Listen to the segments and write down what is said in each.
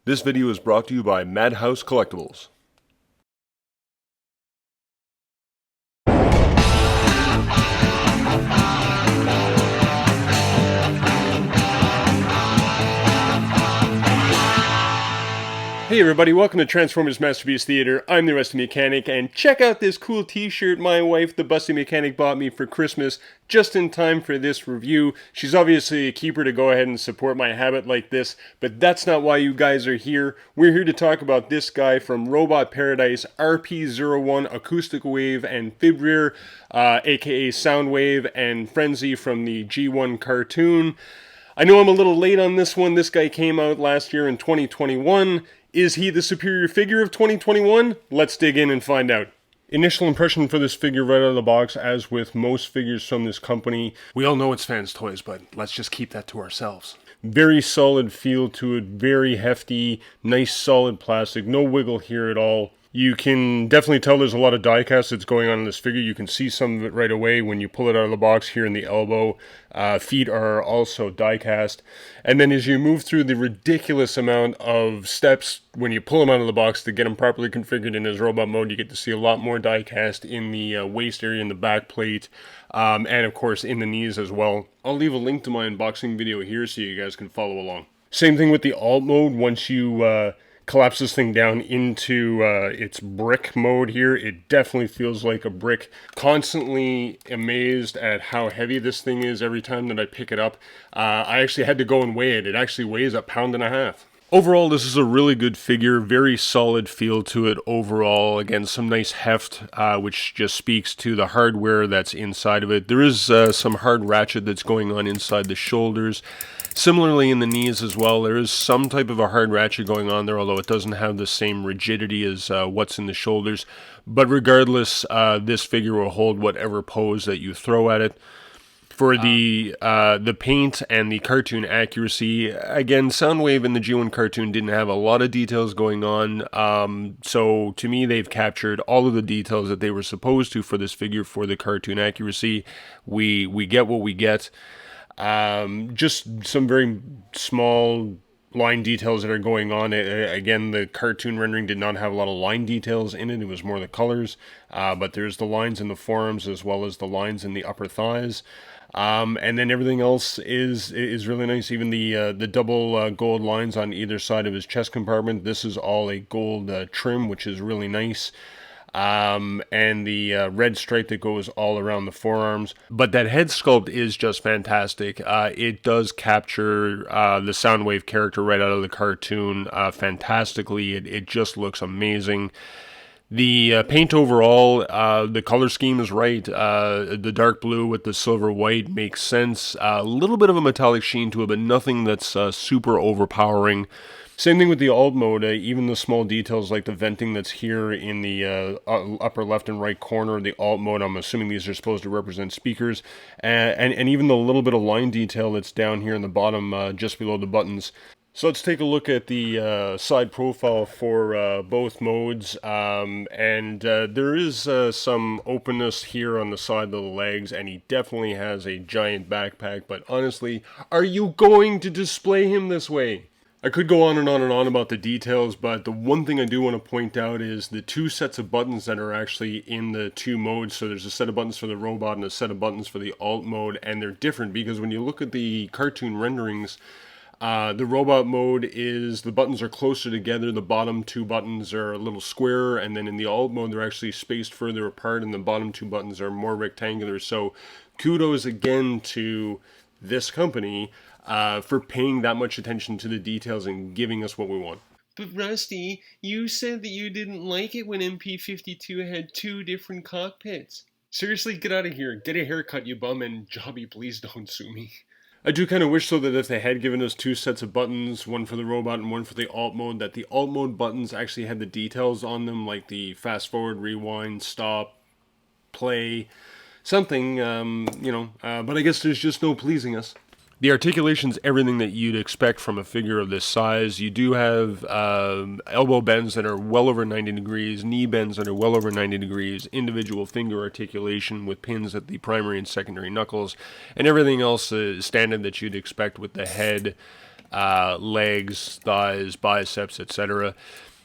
This video is brought to you by Madhouse Collectibles. Hey everybody, welcome to Transformers Masterpiece Theater. I'm the Rusty Mechanic, and check out this cool t-shirt my wife, the Busty Mechanic, bought me for Christmas, just in time for this review. She's obviously a keeper to go ahead and support my habit like this, but that's not why you guys are here. We're here to talk about this guy from Robot Paradise, RP-01, Acoustic Wave and FIBRIR, aka Soundwave and Frenzy from the G1 cartoon. I know I'm a little late on this one. This guy came out last year in 2021. Is he the superior figure of 2021? Let's dig in and find out. Initial impression for this figure right out of the box, as with most figures from this company, we all know it's fans' toys, but let's just keep that to ourselves. Very solid feel to it, very hefty, nice solid plastic, no wiggle here at all. You can definitely tell there's a lot of die cast that's going on in this figure. You can see some of it right away when you pull it out of the box here in the elbow. Feet are also die cast. And then as you move through the ridiculous amount of steps when you pull them out of the box to get them properly configured in his robot mode, you get to see a lot more die cast in the waist area, in the back plate, and of course in the knees as well. I'll leave a link to my unboxing video here so you guys can follow along. Same thing with the alt mode. Once you collapse this thing down into its brick mode here, it definitely feels like a brick. Constantly amazed at how heavy this thing is every time that I pick it up. I actually had to go and weigh it. It actually weighs 1.5 pounds. Overall, this is a really good figure, very solid feel to it overall. Again, some nice heft, which just speaks to the hardware that's inside of it. There is some hard ratchet that's going on inside the shoulders. Similarly in the knees as well, there is some type of a hard ratchet going on there, although it doesn't have the same rigidity as what's in the shoulders. But regardless, this figure will hold whatever pose that you throw at it. For the paint and the cartoon accuracy, again, Soundwave and the G1 cartoon didn't have a lot of details going on, so to me they've captured all of the details that they were supposed to for this figure for the cartoon accuracy. We get what we get. Just some very small line details that are going on. Again, the cartoon rendering did not have a lot of line details in it. It was more the colors, but there's the lines in the forearms as well as the lines in the upper thighs. And then everything else is really nice. Even the double gold lines on either side of his chest compartment. This is all a gold trim, which is really nice. And the red stripe that goes all around the forearms. But that head sculpt is just fantastic. It does capture the Soundwave character right out of the cartoon fantastically. It just looks amazing. The paint overall, the color scheme is right. The dark blue with the silver white makes sense. A little bit of a metallic sheen to it, but nothing that's super overpowering. Same thing with the alt mode, even the small details like the venting that's here in the upper left and right corner of the alt mode. I'm assuming these are supposed to represent speakers. And even the little bit of line detail that's down here in the bottom, just below the buttons. So let's take a look at the side profile for both modes, and there is some openness here on the side of the legs, and he definitely has a giant backpack, but honestly, are you going to display him this way? I could go on and on and on about the details, but the one thing I do want to point out is the two sets of buttons that are actually in the two modes. So there's a set of buttons for the robot and a set of buttons for the alt mode, and they're different because when you look at the cartoon renderings, the robot mode is the buttons are closer together. The bottom two buttons are a little squarer, and then in the alt mode they're actually spaced further apart, and the bottom two buttons are more rectangular. So kudos again to this company for paying that much attention to the details and giving us what we want. But Rusty, you said that you didn't like it when MP52 had two different cockpits. Seriously, get out of here. Get a haircut, you bum, and Jobby, please don't sue me. I do kind of wish, though, that if they had given us two sets of buttons, one for the robot and one for the alt mode, that the alt mode buttons actually had the details on them, like the fast forward, rewind, stop, play, something, but I guess there's just no pleasing us. The articulation's everything that you'd expect from a figure of this size. You do have elbow bends that are well over 90 degrees, knee bends that are well over 90 degrees, individual finger articulation with pins at the primary and secondary knuckles, and everything else is standard that you'd expect with the head legs, thighs, biceps, etc.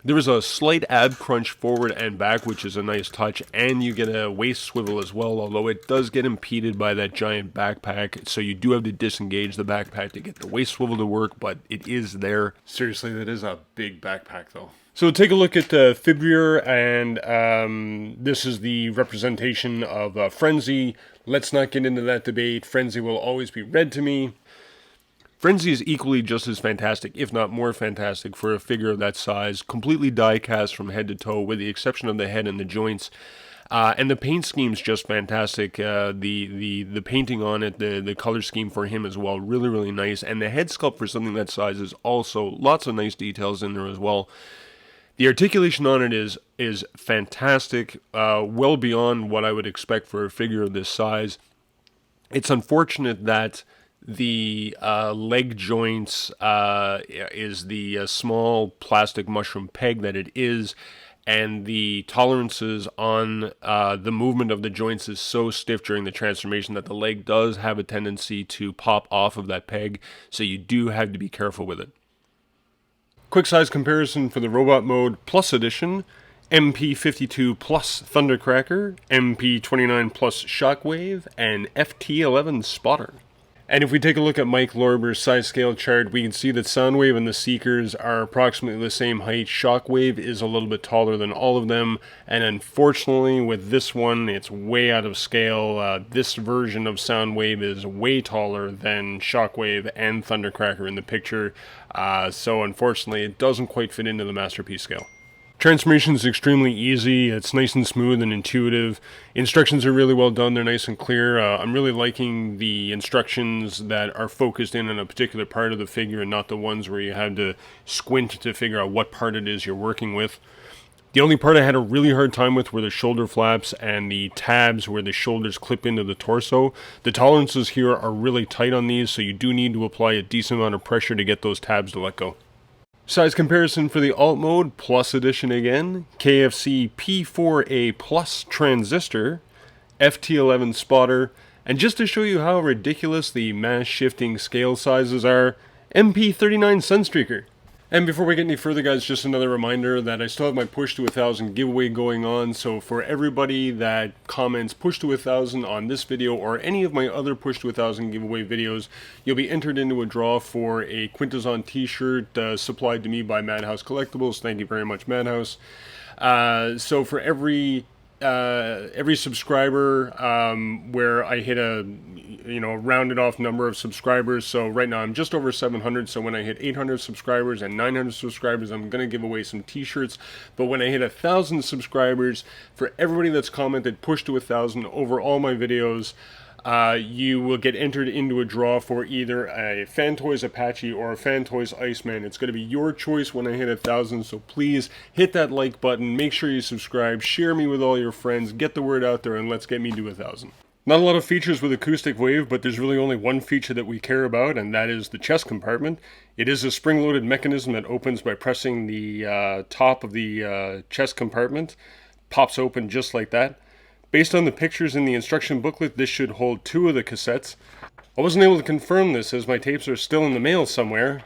There is a slight ab crunch forward and back, which is a nice touch, and you get a waist swivel as well, although it does get impeded by that giant backpack, so you do have to disengage the backpack to get the waist swivel to work, but it is there. Seriously, that is a big backpack, though. So take a look at FIBRIR, and this is the representation of Frenzy. Let's not get into that debate. Frenzy will always be red to me. Frenzy is equally just as fantastic, if not more fantastic, for a figure of that size. Completely die-cast from head to toe, with the exception of the head and the joints. And the paint scheme's just fantastic. The painting on it, the color scheme for him as well, really, really nice. And the head sculpt for something that size is also lots of nice details in there as well. The articulation on it is fantastic, well beyond what I would expect for a figure of this size. It's unfortunate that the leg joints is the small plastic mushroom peg that it is, and the tolerances on the movement of the joints is so stiff during the transformation that the leg does have a tendency to pop off of that peg, so you do have to be careful with it. Quick size comparison for the Robot Mode Plus Edition: MP52 Plus Thundercracker, MP29 Plus Shockwave, and FT11 Spotter. And if we take a look at Mike Lorber's size scale chart, we can see that Soundwave and the Seekers are approximately the same height. Shockwave is a little bit taller than all of them, and unfortunately with this one, it's way out of scale. This version of Soundwave is way taller than Shockwave and Thundercracker in the picture, so unfortunately it doesn't quite fit into the Masterpiece scale. Transformation is extremely easy. It's nice and smooth and intuitive. Instructions are really well done. They're nice and clear. I'm really liking the instructions that are focused in on a particular part of the figure and not the ones where you had to squint to figure out what part it is you're working with. The only part I had a really hard time with were the shoulder flaps and the tabs where the shoulders clip into the torso. The tolerances here are really tight on these, so you do need to apply a decent amount of pressure to get those tabs to let go. Size comparison for the Alt Mode Plus Edition again: KFC P4A Plus Transistor, FT11 Spotter, and just to show you how ridiculous the mass shifting scale sizes are, MP39 Sunstreaker. And before we get any further, guys, just another reminder that I still have my Push to 1,000 giveaway going on. So for everybody that comments Push to 1,000 on this video or any of my other Push to 1,000 giveaway videos, you'll be entered into a draw for a Quintezon t-shirt supplied to me by Madhouse Collectibles. Thank you very much, Madhouse. So for every subscriber where I hit a rounded off number of subscribers, so right now I'm just over 700, so when I hit 800 subscribers and 900 subscribers, I'm going to give away some t-shirts. But when I hit 1,000 subscribers, for everybody that's commented Push to 1,000 over all my videos, you will get entered into a draw for either a Fantoys Apache or a Fantoys Iceman. It's going to be your choice when I hit 1,000, so please hit that like button, make sure you subscribe, share me with all your friends, get the word out there, and let's get me to 1,000. Not a lot of features with Acoustic Wave, but there's really only one feature that we care about, and that is the chest compartment. It is a spring-loaded mechanism that opens by pressing the top of the chest compartment. Pops open just like that. Based on the pictures in the instruction booklet, this should hold 2 of the cassettes. I wasn't able to confirm this as my tapes are still in the mail somewhere.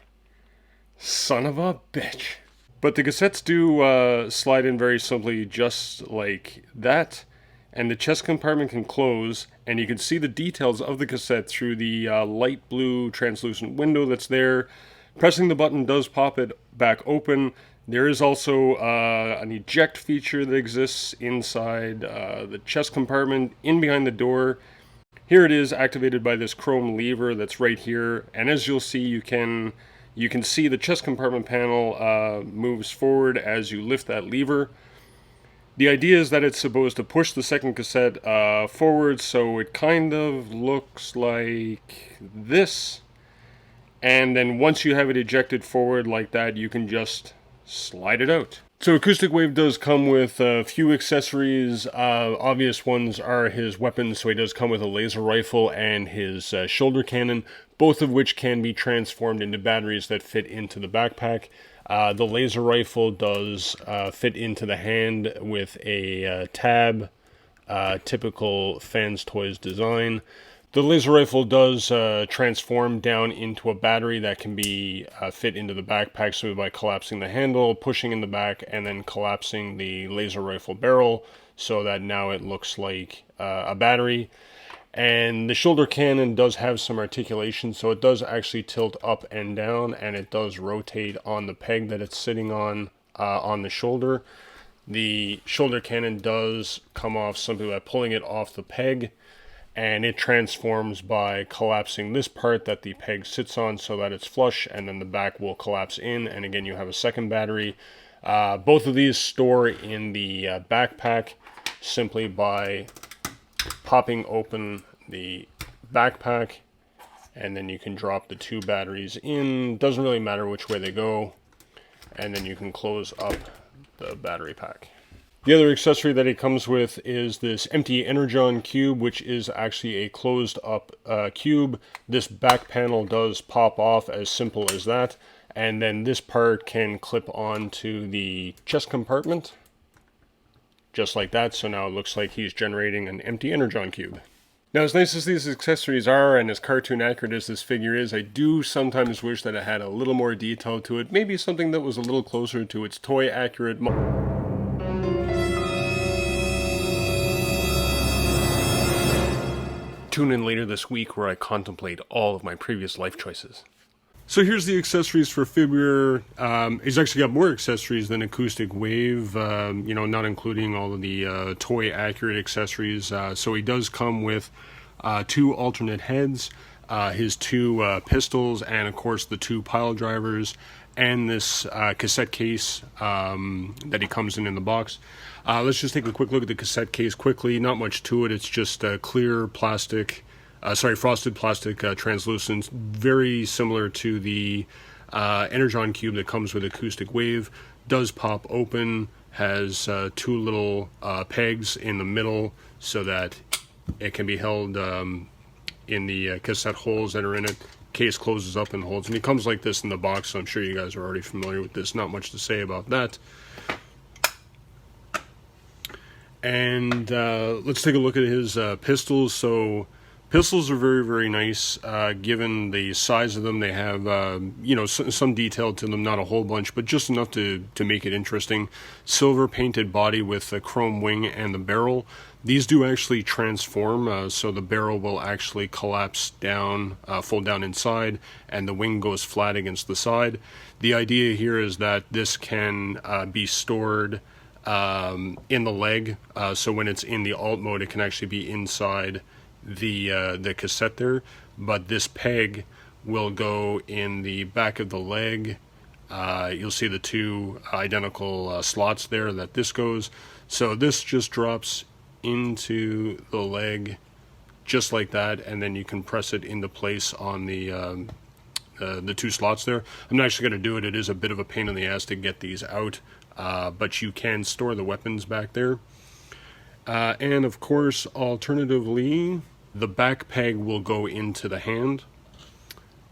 Son of a bitch. But the cassettes do slide in very simply, just like that. And the chest compartment can close, and you can see the details of the cassette through the light blue translucent window that's there. Pressing the button does pop it back open. There is also an eject feature that exists inside the chest compartment, in behind the door. Here it is, activated by this chrome lever that's right here, and as you'll see, you can see the chest compartment panel moves forward as you lift that lever. The idea is that it's supposed to push the second cassette forward, so it kind of looks like this. And then once you have it ejected forward like that, you can just slide it out. So Acoustic Wave does come with a few accessories. Obvious ones are his weapons, so he does come with a laser rifle and his shoulder cannon, both of which can be transformed into batteries that fit into the backpack. The laser rifle does fit into the hand with a tab, typical Fans Toys design. The laser rifle does transform down into a battery that can be fit into the backpack, so by collapsing the handle, pushing in the back, and then collapsing the laser rifle barrel so that now it looks like a battery. And the shoulder cannon does have some articulation, so it does actually tilt up and down, and it does rotate on the peg that it's sitting on the shoulder. The shoulder cannon does come off simply by pulling it off the peg, and it transforms by collapsing this part that the peg sits on so that it's flush, and then the back will collapse in, and again you have a second battery. Both of these store in the backpack simply by popping open the backpack, and then you can drop the two batteries in. Doesn't really matter which way they go, and then you can close up the battery pack. The other accessory that it comes with is this empty energon cube, which is actually a closed up cube. This back panel does pop off, as simple as that, and then this part can clip onto the chest compartment just like that. So now it looks like he's generating an empty energon cube. Now, as nice as these accessories are and as cartoon accurate as this figure is, I do sometimes wish that it had a little more detail to it, maybe something that was a little closer to its toy accurate. Tune in later this week where I contemplate all of my previous life choices. So here's the accessories for FIBRIR. He's actually got more accessories than Acoustic Wave, not including all of the toy accurate accessories. So he does come with two alternate heads, his two pistols, and of course the two pile drivers, and this cassette case that he comes in the box. Let's just take a quick look at the cassette case quickly. Not much to it. It's just clear plastic, frosted plastic, translucent, very similar to the energon cube that comes with Acoustic Wave. Does pop open, has two little pegs in the middle so that it can be held in the cassette holes that are in it. Case closes up and holds, and it comes like this in the box, so I'm sure you guys are already familiar with this. Not much to say about that. And let's take a look at his pistols. So pistols are very, very nice. Given the size of them, they have some detail to them, not a whole bunch, but just enough to make it interesting. Silver painted body with the chrome wing and the barrel. These do actually transform, so the barrel will actually collapse down, fold down inside, and the wing goes flat against the side. The idea here is that this can be stored in the leg, so when it's in the alt mode, it can actually be inside the cassette there. But this peg will go in the back of the leg. You'll see the two identical slots there that this goes. So this just drops into the leg just like that, and then you can press it into place on the two slots there. I'm not actually going to do it. It is a bit of a pain in the ass to get these out, but you can store the weapons back there. And of course, alternatively, the back peg will go into the hand.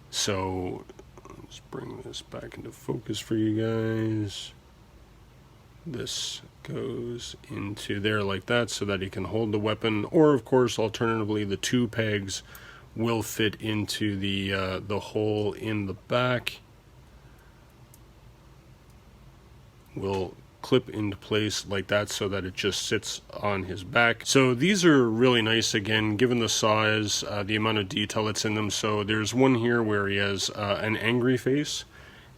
So let's bring this back into focus for you guys. This goes into there like that so that he can hold the weapon, or of course alternatively the two pegs will fit into the hole in the back, will clip into place like that so that it just sits on his back. So these are really nice, again, given the size, the amount of detail that's in them. So there's one here where he has an angry face,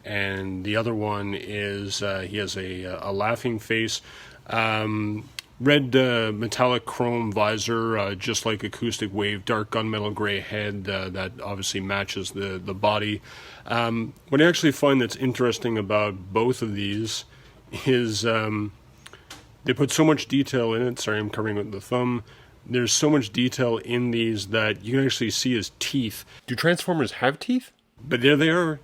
and the other one is he has a laughing face. Red metallic chrome visor, just like Acoustic Wave, dark gunmetal gray head that obviously matches the body. What I actually find that's interesting about both of these is they put so much detail in it. Sorry, I'm covering with the thumb. There's so much detail in these that you can actually see his teeth. Do Transformers have teeth? But there they are,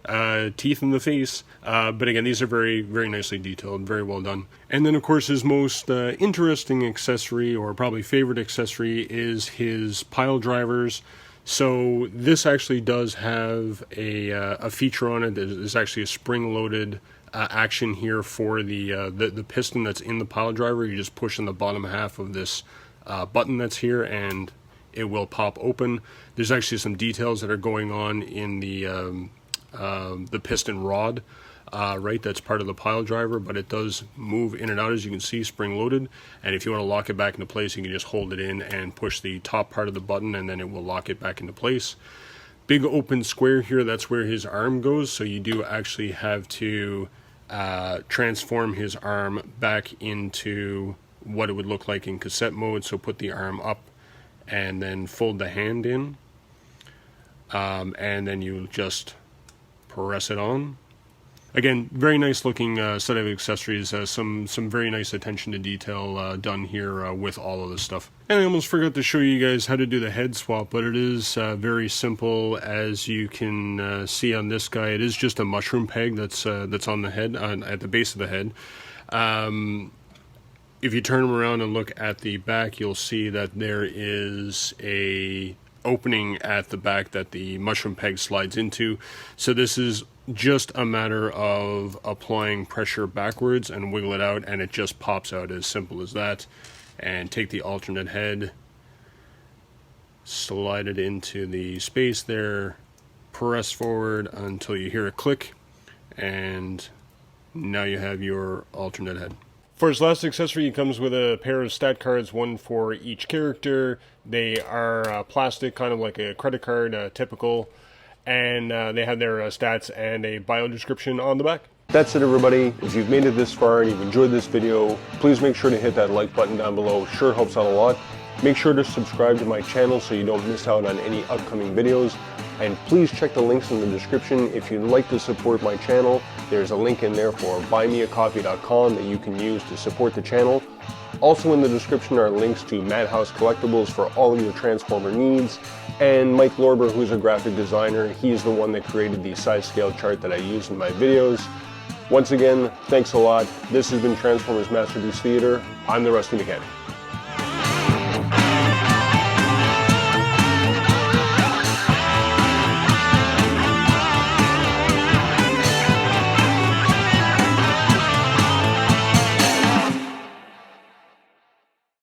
teeth in the face. But again, these are very, very nicely detailed, very well done. And then, of course, his most interesting accessory, or probably favorite accessory, is his pile drivers. So this actually does have a feature on it. There's actually a spring-loaded action here for the piston that's in the pile driver. You just push in the bottom half of this button that's here, and it will pop open. There's actually some details that are going on in the piston rod, right, that's part of the pile driver, but it does move in and out, as you can see, spring loaded. And if you want to lock it back into place, you can just hold it in and push the top part of the button, and then it will lock it back into place. Big open square here, that's where his arm goes, so you do actually have to transform his arm back into what it would look like in cassette mode. So put the arm up and then fold the hand in, and then you just press it on. Again, very nice looking set of accessories, some very nice attention to detail done here with all of this stuff. And I almost forgot to show you guys how to do the head swap, but it is very simple. As you can see on this guy, it is just a mushroom peg that's on the head, at the base of the head. If you turn them around and look at the back, you'll see that there is a opening at the back that the mushroom peg slides into. So this is just a matter of applying pressure backwards and wiggle it out, and it just pops out, as simple as that. And take the alternate head, slide it into the space there, press forward until you hear a click, and now you have your alternate head. For his last accessory, he comes with a pair of stat cards, one for each character. They are plastic, kind of like a credit card, typical, and they have their stats and a bio description on the back. That's it, everybody. If you've made it this far and you've enjoyed this video, please make sure to hit that like button down below. Sure helps out a lot. Make sure to subscribe to my channel so you don't miss out on any upcoming videos. And please check the links in the description. If you'd like to support my channel, there's a link in there for buymeacoffee.com that you can use to support the channel. Also in the description are links to Madhouse Collectibles for all of your Transformer needs. And Mike Lorber, who's a graphic designer, he's the one that created the size scale chart that I use in my videos. Once again, thanks a lot. This has been Transformers Masterpiece Theater. I'm the Rusty Mechanic.